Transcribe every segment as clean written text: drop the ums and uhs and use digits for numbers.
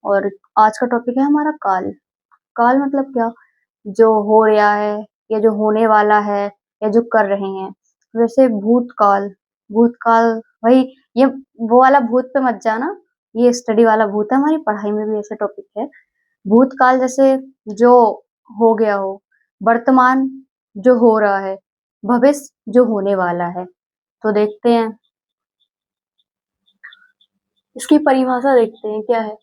और आज का टॉपिक है हमारा काल। काल मतलब क्या? जो हो रहा है या जो होने वाला है या जो कर रहे हैं। वैसे भूतकाल, भूतकाल वही, ये वो वाला भूत पे मत जाना, ये स्टडी वाला भूत है, हमारी पढ़ाई में भी ऐसे टॉपिक है। भूतकाल जैसे जो हो गया हो, वर्तमान जो हो रहा है, भविष्य जो होने वाला है। तो देखते हैं, इसकी परिभाषा देखते हैं क्या है।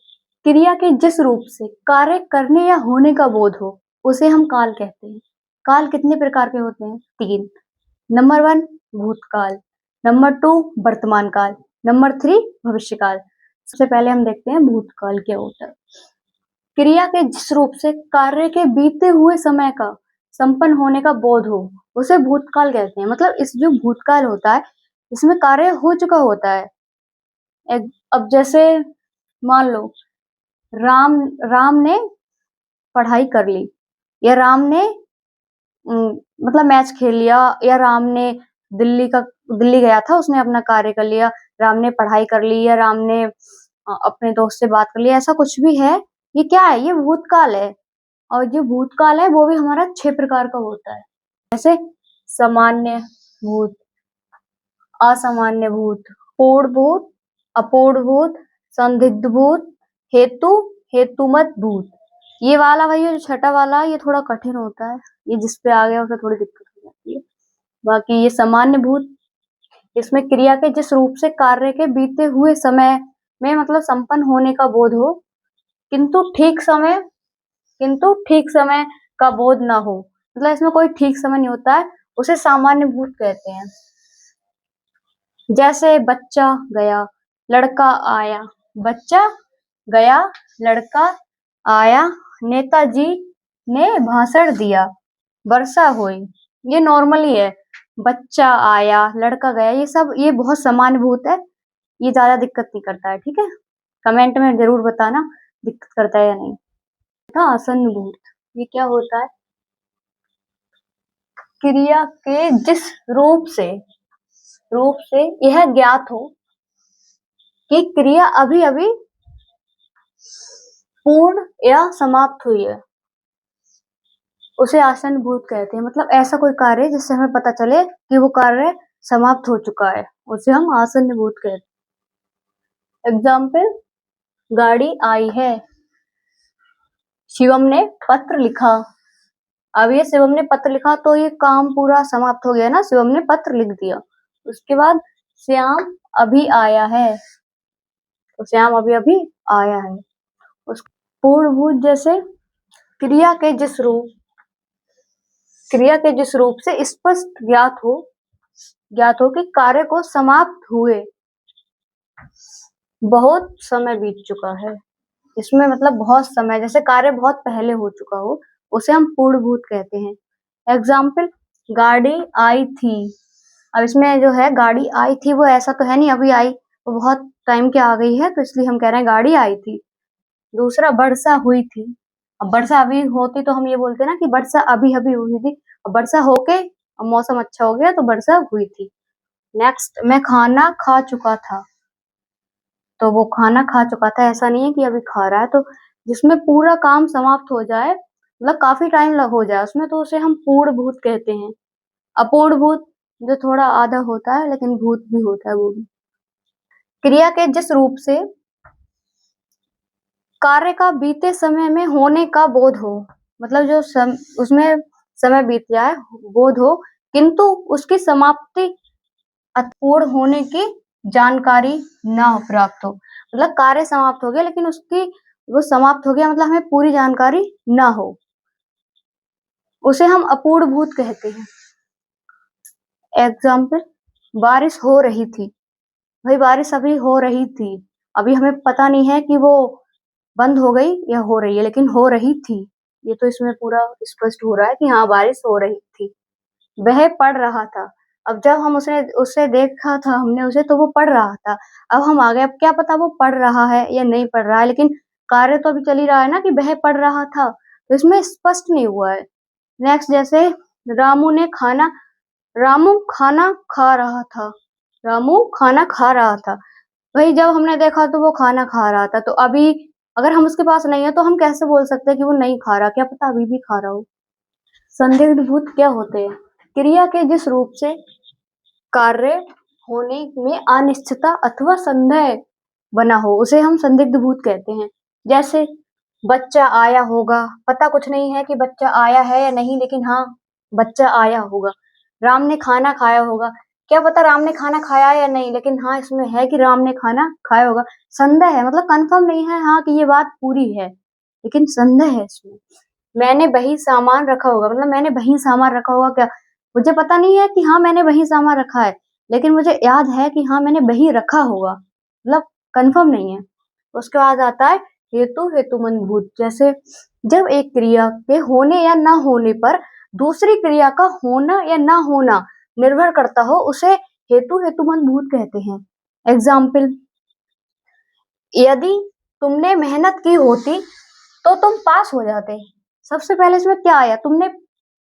क्रिया के जिस रूप से कार्य करने या होने का बोध हो उसे हम काल कहते हैं। काल कितने प्रकार के होते हैं? 3। नंबर 1 भूतकाल, नंबर 2 वर्तमान काल, नंबर 3 भविष्य काल। सबसे पहले हम देखते हैं भूतकाल क्या होता है। क्रिया के जिस रूप से कार्य के बीते हुए समय का संपन्न होने का बोध हो उसे भूतकाल कहते हैं। मतलब इस जो भूतकाल होता है इसमें कार्य हो चुका होता है। अब जैसे मान लो राम राम ने पढ़ाई कर ली, या राम ने मतलब मैच खेल लिया, या राम ने दिल्ली गया था, उसने अपना कार्य कर लिया, राम ने पढ़ाई कर ली, या राम ने अपने दोस्त से बात कर ली, ऐसा कुछ भी है। ये क्या है? ये भूतकाल है। और जो भूतकाल है वो भी हमारा 6 प्रकार का होता है। जैसे सामान्य भूत, असामान्य भूत, पूर्ण भूत, अपूर्ण भूत, संदिग्ध भूत, हेतु हेतुमत भूत। ये वाला भाई, जो छठा वाला ये थोड़ा कठिन होता है, ये जिस पे आ गया उसे थोड़ी दिक्कत हो जाती है। बाकी ये सामान्य भूत, इसमें क्रिया के जिस रूप से कार्य के बीते हुए समय में मतलब संपन्न होने का बोध हो, किंतु ठीक समय का बोध ना हो, मतलब इसमें कोई ठीक समय नहीं होता है, उसे सामान्य भूत कहते हैं। जैसे बच्चा गया, लड़का आया, बच्चा गया, लड़का आया, नेताजी ने भाषण दिया, वर्षा हुई। ये नॉर्मल ही है, बच्चा आया, लड़का गया, ये सब ये बहुत सामान्य भूत है, ये ज्यादा दिक्कत नहीं करता है। ठीक है, कमेंट में जरूर बताना दिक्कत करता है या नहीं। आसन्न भूत, ये क्या होता है? क्रिया के जिस रूप से यह ज्ञात हो कि क्रिया अभी अभी पूर्ण या समाप्त हुई है, उसे आसन्न भूत कहते हैं। मतलब ऐसा कोई कार्य जिससे हमें पता चले कि वो कार्य समाप्त हो चुका है, उसे हम आसन्न भूत कहते हैं। एग्जाम्पल, गाड़ी आई है, शिवम ने पत्र लिखा। अब ये शिवम ने पत्र लिखा तो ये काम पूरा समाप्त हो गया ना, शिवम ने पत्र लिख दिया। उसके बाद श्याम अभी आया है, तो श्याम अभी अभी आया है। उस पूर्णभूत जैसे क्रिया के जिस रूप से स्पष्ट ज्ञात हो कि कार्य को समाप्त हुए बहुत समय बीत चुका है। इसमें मतलब बहुत समय, जैसे कार्य बहुत पहले हो चुका हो, उसे हम पूर्णभूत कहते हैं। एग्जाम्पल, गाड़ी आई थी। अब इसमें जो है गाड़ी आई थी, वो ऐसा तो है नहीं अभी आई, वो बहुत टाइम की आ गई है, तो इसलिए हम कह रहे हैं गाड़ी आई थी। दूसरा, वर्षा हुई थी। अब वर्षा अभी होती तो हम ये बोलते ना कि वर्षा अभी अभी हुई थी। अब वर्षा होके अब मौसम अच्छा हो गया तो वर्षा हुई थी। नेक्स्ट, मैं खाना खा चुका था, तो वो खाना खा चुका था, ऐसा नहीं है कि अभी खा रहा है। तो जिसमें पूरा काम समाप्त हो जाए, मतलब काफी टाइम लग हो जाए उसमें, तो उसे हम पूर्ण भूत कहते हैं। अपूर्ण भूत जो थोड़ा आधा होता है लेकिन भूत भी होता है वो भी। क्रिया के जिस रूप से कार्य का बीते समय में होने का बोध हो, मतलब जो उसमें समय बीत जाए, बोध हो, किंतु उसकी समाप्ति अपूर्ण होने की जानकारी ना प्राप्त हो। मतलब कार्य समाप्त हो गया लेकिन उसकी वो समाप्त हो गया मतलब हमें पूरी जानकारी ना हो, उसे हम अपूर्ण भूत कहते हैं। एग्जाम्पल, बारिश हो रही थी। भाई बारिश अभी हो रही थी, अभी हमें पता नहीं है कि वो बंद हो गई या हो रही है, लेकिन हो रही थी। ये तो इसमें पूरा स्पष्ट हो रहा है कि हाँ बारिश हो रही थी। वह पढ़ रहा था। अब जब हम उसे देखा था हमने उसे, तो वो पढ़ रहा था। अब हम आ गए, अब क्या पता वो पढ़ रहा है या नहीं पढ़ रहा है, लेकिन कार्य तो अभी चल ही रहा है ना कि वह पढ़ रहा था, तो इसमें स्पष्ट नहीं हुआ है। नेक्स्ट, जैसे रामू खाना खा रहा था। रामू खाना खा रहा था, वही जब हमने देखा तो वो खाना खा रहा था, तो अभी अगर हम उसके पास नहीं है तो हम कैसे बोल सकते हैं कि वो नहीं खा रहा, क्या पता अभी भी खा रहा हो। संदिग्ध भूत क्या होते हैं? क्रिया के जिस रूप से कार्य होने में अनिश्चितता अथवा संदेह बना हो उसे हम संदिग्ध भूत कहते हैं। जैसे बच्चा आया होगा, पता कुछ नहीं है कि बच्चा आया है या नहीं, लेकिन हाँ बच्चा आया होगा। राम ने खाना खाया होगा, क्या पता राम ने खाना खाया या नहीं, लेकिन हाँ इसमें है कि राम ने खाना खाया होगा। संदेह है, मतलब कंफर्म नहीं है हाँ कि ये बात पूरी है, लेकिन संदेह है इसमें। मैंने वही सामान रखा होगा, मतलब मैंने वही सामान रखा होगा, क्या मुझे पता नहीं है कि हाँ मैंने वही सामान रखा है, लेकिन मुझे याद है कि हाँ मैंने वही रखा होगा, मतलब कंफर्म नहीं है। उसके बाद आता है हेतु हेतुमन भूत। जैसे जब एक क्रिया के होने या ना होने पर दूसरी क्रिया का होना या ना होना निर्भर करता हो उसे हेतु हेतुमन भूत कहते हैं। एग्जाम्पल, यदि तुमने मेहनत की होती तो तुम पास हो जाते। सबसे पहले इसमें क्या आया, तुमने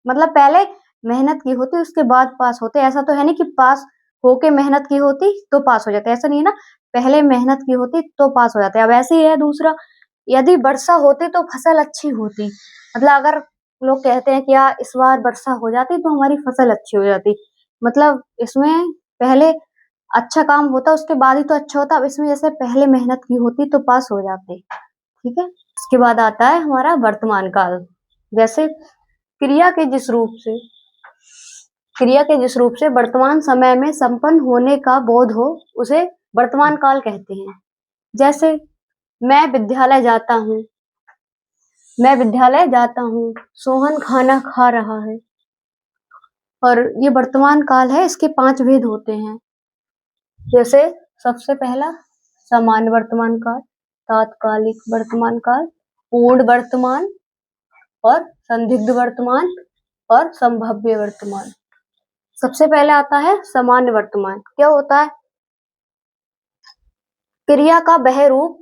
मतलब पहले मेहनत की होती उसके बाद पास होते। ऐसा तो है नहीं कि पास होके मेहनत की होती तो पास हो जाते, ऐसा नहीं है ना, पहले मेहनत की होती तो पास हो जाते। अब ऐसे ही है दूसरा, यदि वर्षा होती तो फसल अच्छी होती। मतलब अगर लोग कहते हैं कि यार इस बार वर्षा हो जाती तो हमारी फसल अच्छी हो जाती, मतलब इसमें पहले अच्छा काम होता उसके बाद ही तो अच्छा होता। अब इसमें जैसे पहले मेहनत की होती तो पास हो जाते, ठीक है। इसके बाद आता है हमारा वर्तमान काल। जैसे क्रिया के जिस रूप से वर्तमान समय में संपन्न होने का बोध हो उसे वर्तमान काल कहते हैं। जैसे मैं विद्यालय जाता हूँ, सोहन खाना खा रहा है। और ये वर्तमान काल है, इसके 5 भेद होते हैं। जैसे सबसे पहला सामान्य वर्तमान काल, तात्कालिक वर्तमान काल, पूर्ण वर्तमान और संदिग्ध वर्तमान और संभाव्य वर्तमान। सबसे पहले आता है सामान्य वर्तमान। क्या होता है? क्रिया का वह रूप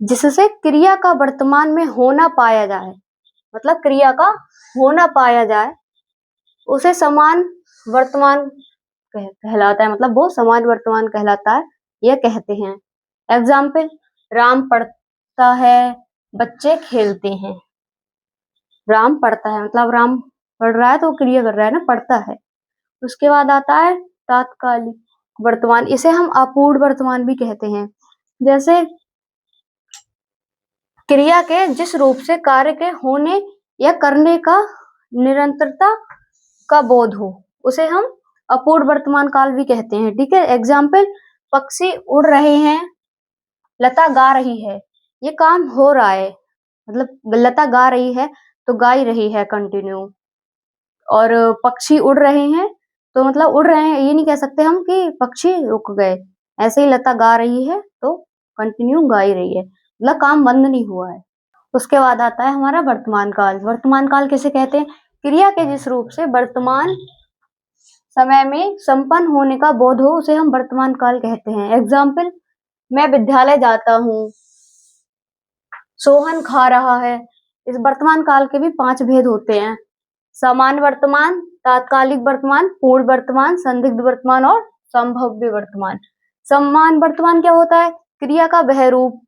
जिससे क्रिया का वर्तमान में होना पाया जाए, मतलब क्रिया का होना पाया जाए उसे समान वर्तमान कहलाता है, मतलब वो समान वर्तमान कहलाता है, यह कहते हैं। एग्जाम्पल, राम पढ़ता है, बच्चे खेलते हैं। राम पढ़ता है मतलब राम पढ़ रहा है तो क्रिया कर रहा है ना, पढ़ता है। उसके बाद आता है तात्कालिक वर्तमान, इसे हम अपूर्ण वर्तमान भी कहते हैं। जैसे क्रिया के जिस रूप से कार्य के होने या करने का निरंतरता का बोध हो उसे हम अपूर्ण वर्तमान काल भी कहते हैं, ठीक है। एग्जाम्पल, पक्षी उड़ रहे हैं, लता गा रही है। ये काम हो रहा है, मतलब लता गा रही है तो गा ही रही है कंटिन्यू। और पक्षी उड़ रहे हैं तो मतलब उड़ रहे हैं, ये नहीं कह सकते हम कि पक्षी रुक गए। ऐसे ही लता गा रही है तो कंटिन्यू गा ही रही है, मतलब काम बंद नहीं हुआ है। उसके बाद आता है हमारा वर्तमान काल। वर्तमान काल किसे कहते हैं? क्रिया के जिस रूप से वर्तमान समय में संपन्न होने का बोध हो उसे हम वर्तमान काल कहते हैं। एग्जाम्पल, मैं विद्यालय जाता हूँ, सोहन खा रहा है। इस वर्तमान काल के भी 5 भेद होते हैं। सामान्य वर्तमान, तात्कालिक वर्तमान, पूर्ण वर्तमान, संदिग्ध वर्तमान और संभाव्य वर्तमान। सामान्य वर्तमान क्या होता है? क्रिया का वह रूप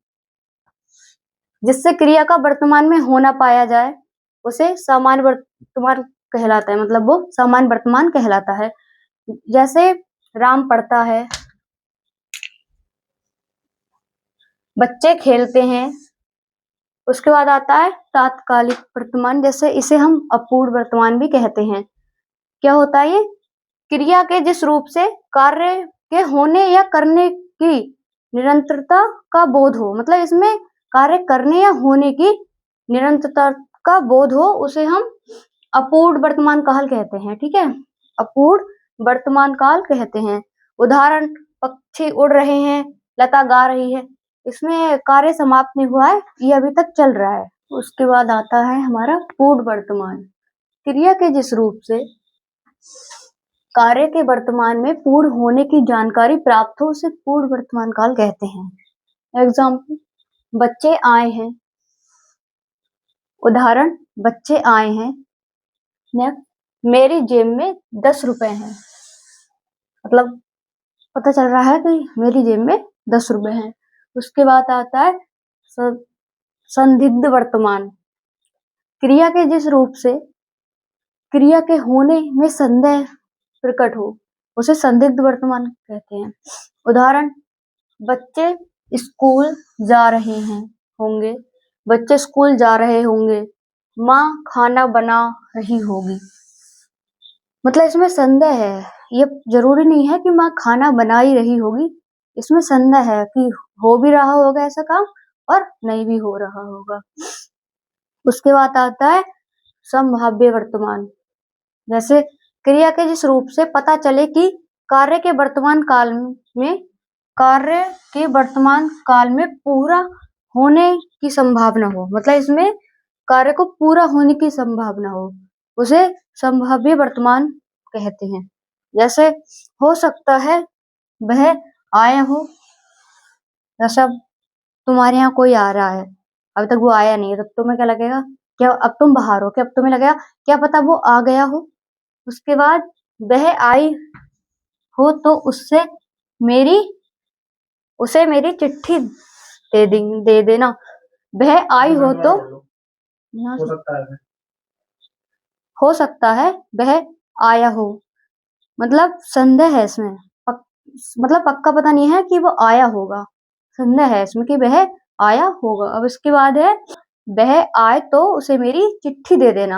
जिससे क्रिया का वर्तमान में होना पाया जाए उसे सामान्य वर्तमान कहलाता है, मतलब वो सामान्य वर्तमान कहलाता है। जैसे राम पढ़ता है, बच्चे खेलते हैं। उसके बाद आता है तात्कालिक वर्तमान, जैसे इसे हम अपूर्ण वर्तमान भी कहते हैं। क्या होता है ये? क्रिया के जिस रूप से कार्य के होने या करने की निरंतरता का बोध हो, मतलब इसमें कार्य करने या होने की निरंतरता का बोध हो उसे हम अपूर्ण वर्तमान काल कहते हैं, ठीक है। अपूर्ण वर्तमान काल कहते हैं। उदाहरण, पक्षी उड़ रहे हैं, लता गा रही है। इसमें कार्य समाप्त नहीं हुआ है, ये अभी तक चल रहा है। उसके बाद आता है हमारा पूर्ण वर्तमान। क्रिया के जिस रूप से कार्य के वर्तमान में पूर्ण होने की जानकारी प्राप्त हो उसे पूर्ण वर्तमान काल कहते हैं। एग्जाम्पल, बच्चे आए हैं। उदाहरण, बच्चे आए हैं। नेक्स्ट, मेरी जेब में 10 रुपए हैं। मतलब पता चल रहा है कि मेरी जेब में 10 रुपए हैं। उसके बाद आता है स- संदिग्ध वर्तमान। क्रिया के जिस रूप से क्रिया के होने में संदेह प्रकट हो उसे संदिग्ध वर्तमान कहते हैं। उदाहरण, बच्चे स्कूल जा रहे हैं होंगे, बच्चे स्कूल जा रहे होंगे, माँ खाना बना रही होगी। मतलब इसमें संदेह है, ये जरूरी नहीं है कि माँ खाना बना ही रही होगी, इसमें संदेह है कि हो भी रहा होगा ऐसा काम और नहीं भी हो रहा होगा। उसके बाद आता है संभाव्य वर्तमान। जैसे क्रिया के जिस रूप से पता चले कि कार्य के वर्तमान काल में कार्य के वर्तमान काल में पूरा होने की संभावना हो, मतलब इसमें कार्य को पूरा होने की संभावना हो, उसे संभाव्य वर्तमान कहते हैं। जैसे हो सकता है वह आया हो, जैसा तुम्हारे यहाँ कोई आ रहा है, अभी तक वो आया नहीं है, तब तुम्हें क्या लगेगा, क्या अब तुम बाहर हो, क्या अब तुम्हें लगेगा क्या पता वो आ गया हो। उसके बाद वह आई हो तो उसे मेरी चिट्ठी दे देना। वह आई हो तो हो सकता है वह आया हो, मतलब संदेह है इसमें, मतलब पक्का पता नहीं है कि वो आया होगा, संदेह है इसमें कि वह आया होगा। अब इसके बाद है वह आए तो उसे मेरी चिट्ठी दे देना।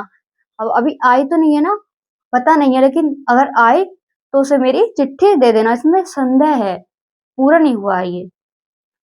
अब अभी आई तो नहीं है ना, पता नहीं है, लेकिन अगर आए तो उसे मेरी चिट्ठी दे देना, इसमें संदेह है, पूरा नहीं हुआ है ये।